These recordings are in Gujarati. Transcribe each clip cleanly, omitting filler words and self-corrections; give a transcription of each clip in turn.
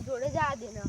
જોડે જા દે ને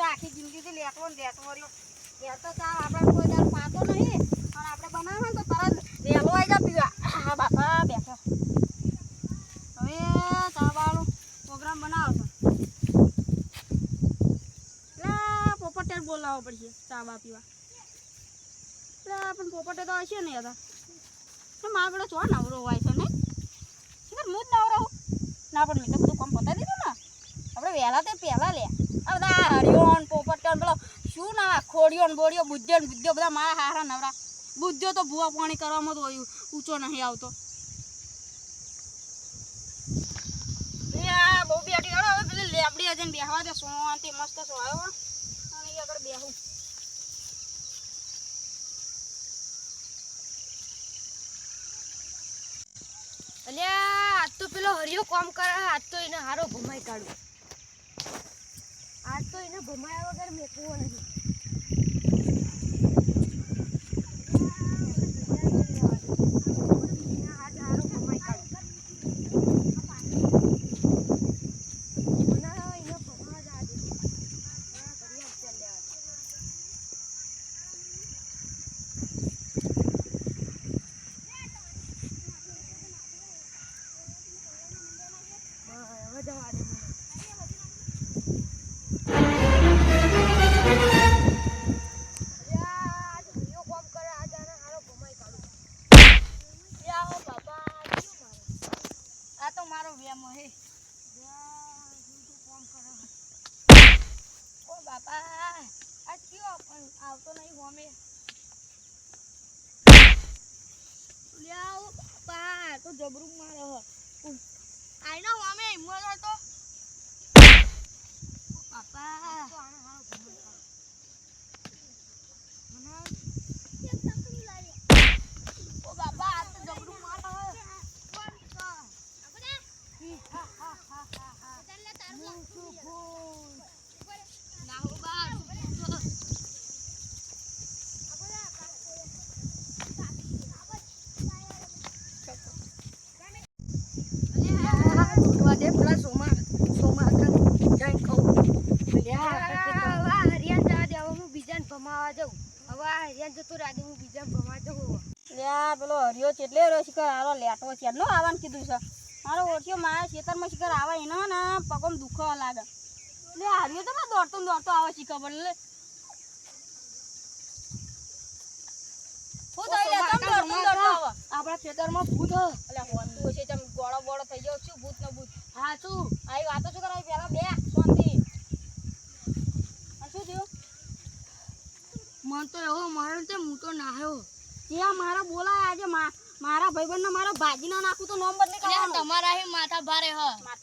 આખી જિંદગી લેટવો ને લેટવો રહ્યો લેટો ચા આપણે કોઈ દાર પાતો નહીં અને આપણે બનાવે તો તરત વેલો આવી જા પીવા હા બાપા બેઠો હવે ચા વાળો પ્રોગ્રામ બનાવો છે લા પોપટે બોલાવવો પડશે ચા બા પીવા લા પણ પોપટે તો હશે ને હતા તો માગડો છો નવરો હોય છે ને હું જ નવરો ના પણ મેં તો બધું કામ પતાવી દીધું ને આપણે વહેલા તે પહેલાં લે આ બધા હરિયોન પોપટન પેલો શું ના ખોડિયો ને બોડિયો બુદ્ધ્યો ને બુદ્ધ્યો બધા મારા હારા નવરા બુદ્ધ્યો તો ભૂવા પાણી કરવામાં તો ઊંચો નહીં આવતો બહુ બેઠી હવે પેલી લેબડી હજે બેહવા દે શાંતિ મસ્ત સોયો અને એ આગળ બેહું અલ્યા તો પેલો હરિયો કામ કરે આજ તો એને હારો ભમાઈ કાઢું આજ તો એને ભમાયા વગર મેકવો નહીં આવતો નહીં હોમે લ્યાઓ બાપા તો જબરું મારે આઈનો હોમે હિંમત હતો બાપા ઓ બાપા આ તો જબરું મારે ના હો બા પેલો હરિયો ચેટલે રહ્યો શિખર હારો લેટો છે નો આવવાનું કીધું છે મારો ઓળખ્યો મારા ખેતરમાં શિખર આવે એનો ને પગમ દુખો લાગે એટલે હરિયો તો ના દોડતો આવે શિખર બોલે આપણા ખેતરમાં ભૂત એટલે હોતું હશે ચમ ગોળો બોળો થઈ ગયો શું ભૂત ને ભૂત હા શું આવી વાતો શું કરાવી પેલા બે શાંતિ શું થયું મન તો એવો મારો તે હું તો નાહ્યો ત્યાં મારા બોલાય આજે મારા ભાઈબંધને મારો ભાજી ના નાખું તો નોમ બદલી એટલે તમારા હે માથા ભારે હ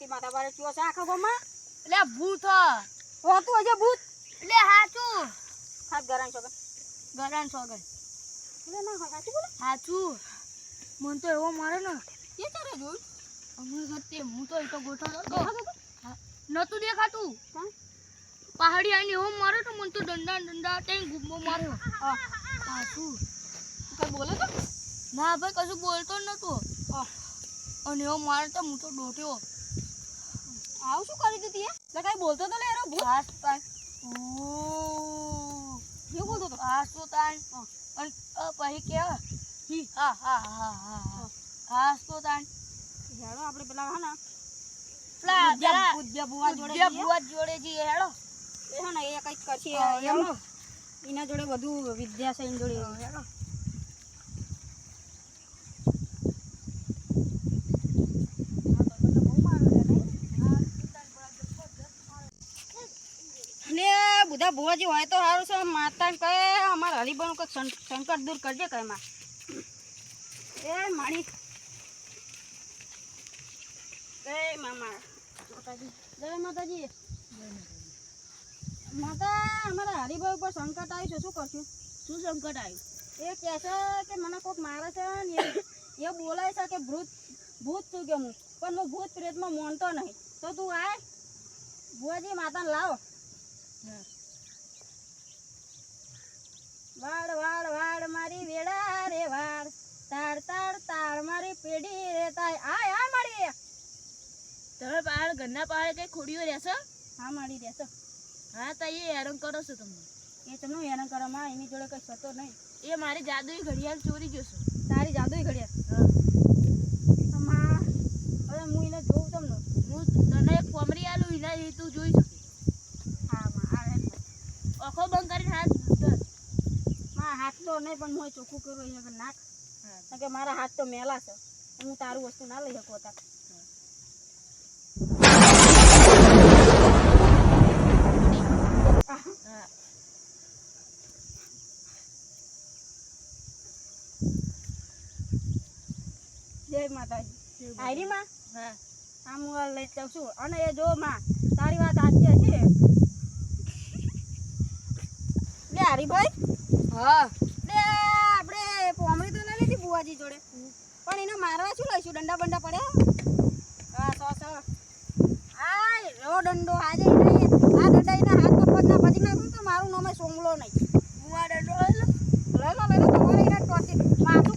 માથા ભારે ચો છે આખા ગામમાં એટલે ભૂત હોતું હશે ભૂત એટલે હાચું હાથ ગરાન છો ગરાન સોગન એટલે ના હોય સાચું બોલે હાચું મન તો એવો મારે ને કે ચાલે જોઈ અમે ગતે હું તો એ તો ગોઠા નતું દેખાતું પહાડી આઈને એવો માર્યો તો મન તો દંડા ટેં ગુમ્બો માર્યો હાચું કઈ બોલે તો ના ભાઈ કશું બોલતો જ નતો અને એવો મારે તો હું તો ડોટ્યો આવું શું કરી દીધી એટલે કઈ બોલતો તો લે એરો ભૂત હાસ તાન એવું બોલતો તો હાસ તો તાન અને પછી કે હી હા હા હા હા હાસ તો તાન હેડો આપણે પેલા હા ને પેલા પૂજ્ય બુવા જોડે જઈએ હેડો એ હા ને એ કઈક કરશે એના જોડે બધું વિદ્યા છે એની જોડે હેડો બધા ભુવાજી હોય તો સારું છે માતા કહે અમારા હરિભાનું કંઈક સંકટ દૂર કરજે કઈ માં એ માણી જય મામા માતાજી જય માતાજી માતા અમારા હરિભાઈ ઉપર સંકટ આવ્યું છે શું કરશું શું સંકટ આવ્યું એ કહે છે કે મને કોઈક મારે છે ને એ બોલાય છે કે ભૂત છું કે હું પણ હું ભૂત પ્રેતમાં માનતો નહીં તો તું આય ભુવાજી માતાને લાવો વાડ વાડ વાડ મારી વેડા રે વાડ તાળ તાળ તાળ મારી પેઢી રે તાય આય આ મારી તમે પહાડ ઘરના પહાડે કઈ ખોડીઓ રહેશો હા મારી રહેશો હા તો એ હેરાન કરો છો તમને એ તમને હેરાન કરો માં એની જોડે કઈ થતો નહીં એ મારી જાદુઈ ઘડિયાળ ચોરી જશો તારી જાદુઈ ઘડિયાળ માં હવે હું એને જોઉં તમને હું તને એક કોમરી આલું એના એ તું જોઈ શકે હા માં આવે આખો બંધ કરીને હાથ ધર માં હાથ તો નહીં પણ હું ચોખ્ખું કરું અહીંયા નાખ કે મારા હાથ તો મેલા છે હું તારું વસ્તુ ના લઈ શકું તાર જય માતાજી આયરી માં હા આમ હું લઈ જાઉં છું અને એ જો માં તારી વાત સાચી છે લે હરીભાઈ હા લે આપણે પોમરી તો ના લીધી બુવાજી જોડે પણ એને મારવા શું લઈશું દંડા બંડા પડ્યા આલો દંડો આજે નહીં આ દડાઈના હાથ પગના પછી નાખું તો મારું નામ સોંગલો નહીં હું આ દંડો લઈ લઉં. લઈ લો તમારે એને ટોચી માથું